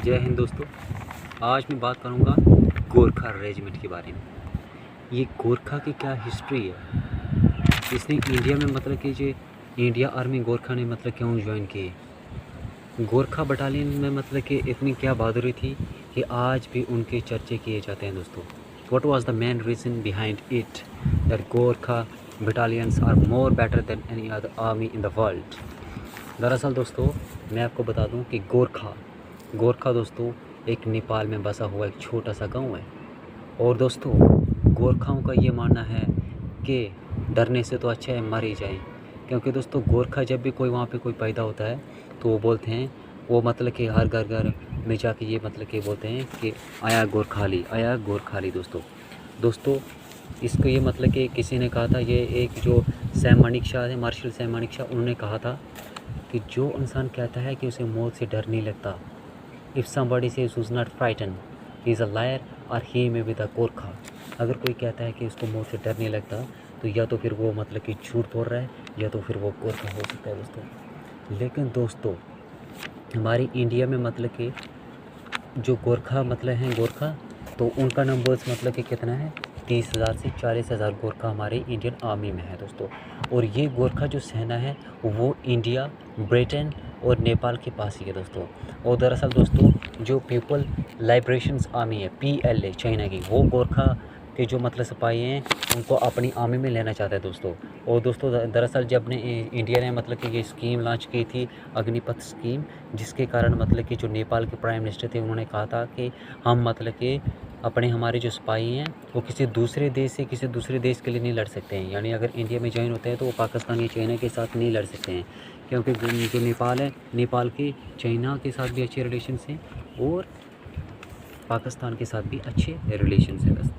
जय हिंद दोस्तों। आज मैं बात करूंगा गोरखा रेजिमेंट के बारे में। ये गोरखा की क्या हिस्ट्री है, इसने इंडिया में मतलब कि जो इंडिया आर्मी गोरखा ने मतलब क्यों ज्वाइन किए। गोरखा बटालियन में मतलब कि इतनी क्या बहादुरी थी कि आज भी उनके चर्चे किए जाते हैं दोस्तों। What was the main reason behind it that Gorkha battalions are more better than any other army in the world? दरअसल दोस्तों मैं आपको बता दूं कि गोरखा दोस्तों एक नेपाल में बसा हुआ एक छोटा सा गांव है। और दोस्तों गोरखाओं का ये मानना है कि डरने से तो अच्छा है मर ही जाए, क्योंकि दोस्तों गोरखा जब भी कोई वहाँ पे कोई पैदा होता है तो वो बोलते हैं, वो मतलब कि हर घर में जाके ये मतलब कि बोलते हैं कि आया गोरखाली दोस्तों इसको ये मतलब कि किसी ने कहा था, ये एक जो सैम मानिक शाह है, मार्शल सैम मानिक शाह, उन्होंने कहा था कि जो इंसान कहता है कि उसे मौत से डर नहीं लगता, if somebody says who is not frighten he is a liar और ही में विद अ गोरखा। अगर कोई कहता है कि उसको मौत से डर नहीं लगता तो या तो फिर वो मतलब कि झूठ बोल रहा है या तो फिर वो गोरखा हो सकता है दोस्तों। लेकिन दोस्तों हमारी इंडिया में मतलब कि जो गोरखा मतलब हैं गोरखा, तो उनका नंबर्स मतलब कि कितना है, 30,000 से 40,000 गोरखा हमारे इंडियन आर्मी में है दोस्तों। और ये गोरखा जो सेना है वो इंडिया, ब्रिटेन और नेपाल के पास ही है दोस्तों। और दरअसल दोस्तों जो पीपल लिबरेशंस आर्मी है PLA चाइना की, वो गोरखा के जो मतलब सिपाही हैं उनको अपनी आर्मी में लेना चाहता है दोस्तों। और दोस्तों दरअसल जब ने इंडिया ने मतलब कि ये स्कीम लॉन्च की थी, अग्निपथ स्कीम, जिसके कारण मतलब कि जो नेपाल के प्राइम मिनिस्टर थे उन्होंने कहा था कि हम मतलब कि हमारे जो सिपाही हैं वो किसी दूसरे देश के लिए नहीं लड़ सकते हैं। यानी अगर इंडिया में ज्वाइन होते हैं तो वो पाकिस्तान या चाइना के साथ नहीं लड़ सकते हैं, क्योंकि जो नेपाल है, नेपाल के चाइना के साथ भी अच्छे रिलेशंस हैं और पाकिस्तान के साथ भी अच्छे रिलेशंस हैं।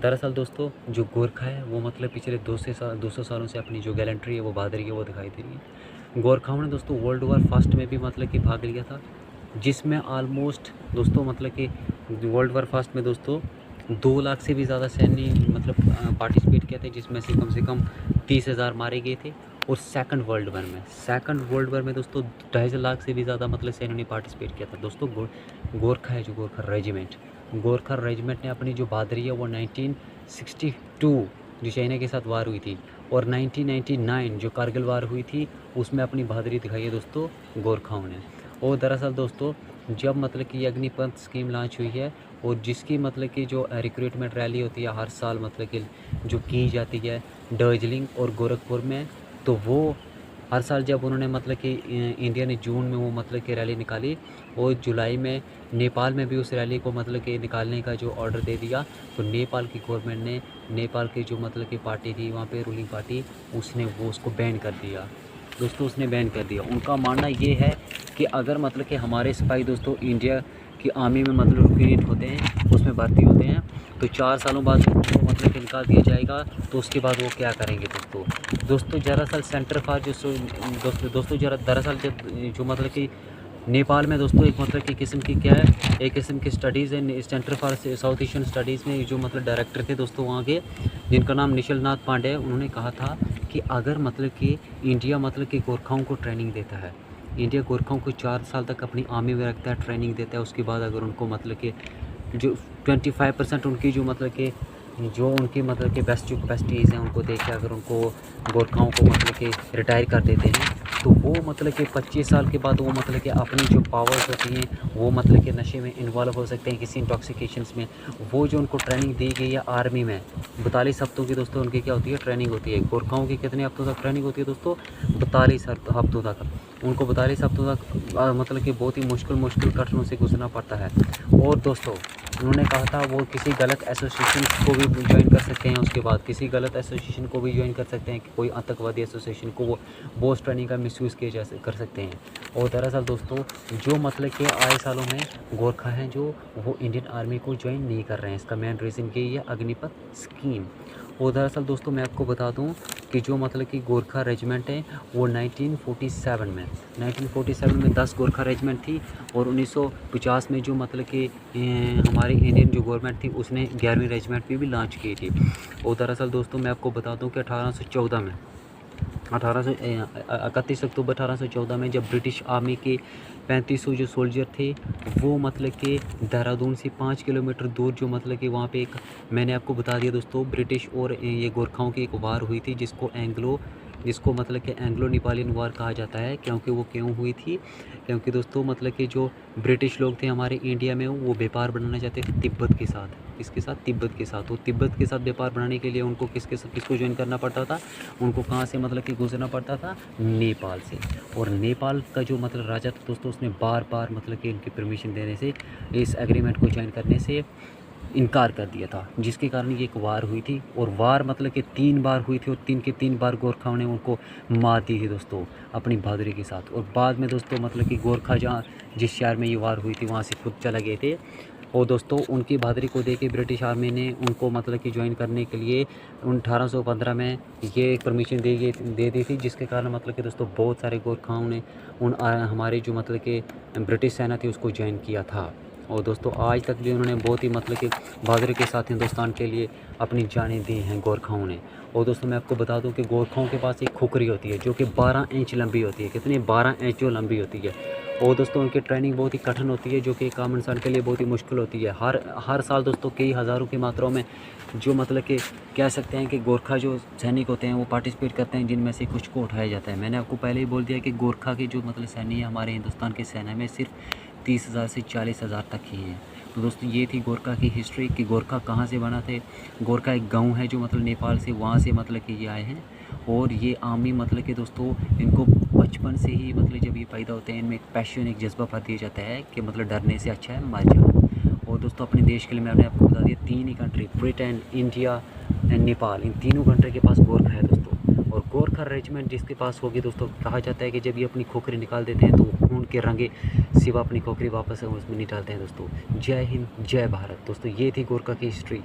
दरअसल दोस्तों जो गोरखा है वो मतलब पिछले 200 सालों से अपनी जो गैलेंट्री है, वो बहादुरी है, वो दिखाई दे रही है। गोरखाओं ने दोस्तों वर्ल्ड वॉर फर्स्ट में भी मतलब कि भाग लिया था, जिसमें ऑलमोस्ट दोस्तों मतलब कि वर्ल्ड वॉर फर्स्ट में दोस्तों 2 लाख से भी ज़्यादा सैन्य मतलब पार्टिसिपेट किए थे, जिसमें से कम 30,000 मारे गए थे। और सेकंड वर्ल्ड वॉर में दोस्तों 2.5 लाख से भी ज़्यादा मतलब सैन्य ने पार्टिसिपेट किया था दोस्तों। गोरखा है जो गोरखा रेजिमेंट ने अपनी जो बहादुरी है वो 1962 जो चाइना के साथ वार हुई थी और 1999 जो कारगिल वार हुई थी उसमें अपनी बहादुरी दिखाई है दोस्तों गोरखाओं ने। और दरअसल दोस्तों जब मतलब कि अग्निपथ स्कीम लॉन्च हुई है और जिसकी मतलब कि जो रिक्रूटमेंट रैली होती है हर साल मतलब कि जो की जाती है दार्जिलिंग और गोरखपुर में, तो वो हर साल जब उन्होंने मतलब कि इंडिया ने जून में वो मतलब कि रैली निकाली और जुलाई में नेपाल में भी उस रैली को मतलब कि निकालने का जो ऑर्डर दे दिया, तो नेपाल की गवर्नमेंट ने, नेपाल की जो मतलब कि पार्टी थी वहाँ पे रूलिंग पार्टी, उसने वो उसको बैन कर दिया दोस्तों, उसने बैन कर दिया। उनका मानना ये है कि अगर मतलब कि हमारे सिपाही दोस्तों इंडिया की आर्मी में मतलब रिक्रूट होते हैं, उसमें भर्ती होते हैं, तो 4 सालों बाद उनको मतलब कि निकाल दिया जाएगा, तो उसके बाद वो क्या करेंगे दोस्तों दरअसल सेंटर फॉर दोस्तों दरअसल जो मतलब कि नेपाल में दोस्तों एक मतलब की किस्म की क्या है, एक किस्म की स्टडीज़ है, centre for south Asian studies में जो मतलब डायरेक्टर थे दोस्तों वहाँ के, जिनका नाम निशल नाथ पांडे है, उन्होंने कहा था कि अगर मतलब कि इंडिया मतलब कि गोरखाओं को ट्रेनिंग देता है, इंडिया गोरखाओं को 4 साल तक अपनी आर्मी में रखता है, ट्रेनिंग देता है, उसके बाद अगर उनको मतलब कि जो 25% उनकी जो मतलब कि बेस्ट जो कैपेसिटीज़ हैं उनको देख के अगर उनको गोरखाओं को मतलब कि रिटायर कर देते हैं, तो वो मतलब कि 25 साल के बाद वो मतलब कि अपनी जो पावर्स होती हैं वो मतलब कि नशे में इन्वॉल्व हो सकते हैं, किसी इंटॉक्सिकेशंस में। वो जो उनको ट्रेनिंग दी गई है आर्मी में 42 हफ्तों की दोस्तों उनकी क्या होती है, ट्रेनिंग होती है। गोरखाओं की कितने हफ्तों तक ट्रेनिंग होती है दोस्तों, 42 हफ्तों तक। उनको 42 हफ्तों तक मतलब कि बहुत ही मुश्किल कठिनों से गुजरना पड़ता है। और दोस्तों उन्होंने कहा था वो किसी गलत एसोसिएशन को भी ज्वाइन कर सकते हैं, उसके बाद किसी गलत एसोसिएशन को भी ज्वाइन कर सकते हैं कि कोई आतंकवादी एसोसिएशन को वो बोस ट्रेनिंग का मिसयूज़ किया कर सकते हैं। और दरअसल दोस्तों जो मतलब कि आए सालों में गोरखा हैं जो वो इंडियन आर्मी को ज्वाइन नहीं कर रहे हैं, इसका मेन रीज़न यही है अग्निपथ स्कीम। और दरअसल दोस्तों मैं आपको बता दूं कि जो मतलब कि गोरखा रेजिमेंट है वो 1947 में 10 गोरखा रेजिमेंट थी और 1950 में जो मतलब कि हमारी इंडियन जो गवर्नमेंट थी उसने 11वीं रेजिमेंट भी लॉन्च की थी। और दरअसल दोस्तों मैं आपको बता दूं कि 1814 31 अक्टूबर 1814 में जब ब्रिटिश आर्मी के 3500 जो सोल्जर थे वो मतलब कि देहरादून से 5 किलोमीटर दूर जो मतलब कि वहाँ पे एक, मैंने आपको बता दिया दोस्तों, ब्रिटिश और ये गोरखाओं की एक वार हुई थी जिसको मतलब कि एंग्लो नेपालियन वार कहा जाता है। क्योंकि वो क्यों हुई थी, क्योंकि दोस्तों मतलब कि जो ब्रिटिश लोग थे हमारे इंडिया में वो व्यापार बनाना चाहते थे तिब्बत के साथ। किसके साथ? तिब्बत के साथ। तो तिब्बत के साथ व्यापार बनाने के लिए उनको किसको ज्वाइन करना पड़ता था? उनको कहाँ से मतलब कि गुजरना पड़ता था? नेपाल से। और नेपाल का जो मतलब राजा था दोस्तों उसने बार बार मतलब कि उनकी परमिशन देने से, इस एग्रीमेंट को ज्वाइन करने से इनकार कर दिया था, जिसके कारण ये एक वार हुई थी। और वार मतलब कि 3 बार हुई थी और 3 के 3 बार गोरखाओं ने उनको मार दी थी दोस्तों अपनी बहादुरी के साथ। और बाद में दोस्तों मतलब कि गोरखा जहाँ जिस शहर में ये वार हुई थी वहाँ से खुद चला गए थे। और दोस्तों उनकी बहादुरी को देख के ब्रिटिश आर्मी ने उनको मतलब कि ज्वाइन करने के लिए 1815 में ये परमिशन दे दी थी, जिसके कारण मतलब कि दोस्तों बहुत सारे गोरखाओं ने हमारे जो मतलब कि ब्रिटिश सेना थी उसको ज्वाइन किया था। और दोस्तों आज तक भी उन्होंने बहुत ही मतलब कि बहादुरी के साथ हिंदुस्तान के लिए अपनी जानें दी हैं गोरखाओं ने। और दोस्तों मैं आपको बता दूं कि गोरखाओं के पास एक खुखरी होती है जो कि 12 इंच लंबी होती है। कितनी? 12 इंच जो लंबी होती है। और दोस्तों उनकी ट्रेनिंग बहुत ही कठिन होती है जो कि एक आम इंसान के लिए बहुत ही मुश्किल होती है। हर साल दोस्तों कई हज़ारों की मात्रा में जो मतलब कि कह सकते हैं कि गोरखा जो सैनिक होते हैं वो पार्टिसिपेट करते हैं, जिनमें से कुछ को उठाया जाता है। मैंने आपको पहले ही बोल दिया कि गोरखा के जो मतलब सैनिक है हमारे हिंदुस्तान के सेना में सिर्फ 30,000 से 40,000 तक ही हैं। तो दोस्तों ये थी गोरखा की हिस्ट्री कि गोरखा कहाँ से बना थे। गोरखा एक गांव है जो मतलब नेपाल से, वहाँ से मतलब कि ये आए हैं। और ये आर्मी मतलब कि दोस्तों इनको बचपन से ही मतलब जब ये पैदा होते हैं इनमें एक पैशन, एक जज्बा भर दिया जाता है कि मतलब डरने से अच्छा है मर जाओ। और दोस्तों अपने देश के लिए मैंने आपको बता दिया 3 ही country, Britain, India and Nepal, इन तीनों कंट्री के पास गोरखा है दोस्तों। और गोरखा रेजिमेंट जिसके पास होगी दोस्तों, कहा जाता है कि जब ये अपनी खोखरी निकाल देते हैं तो खून के रंगे सिवा अपनी खोखरी वापस उसमें नहीं डालते हैं दोस्तों। जय हिंद, जय भारत। दोस्तों ये थी गोरखा की हिस्ट्री।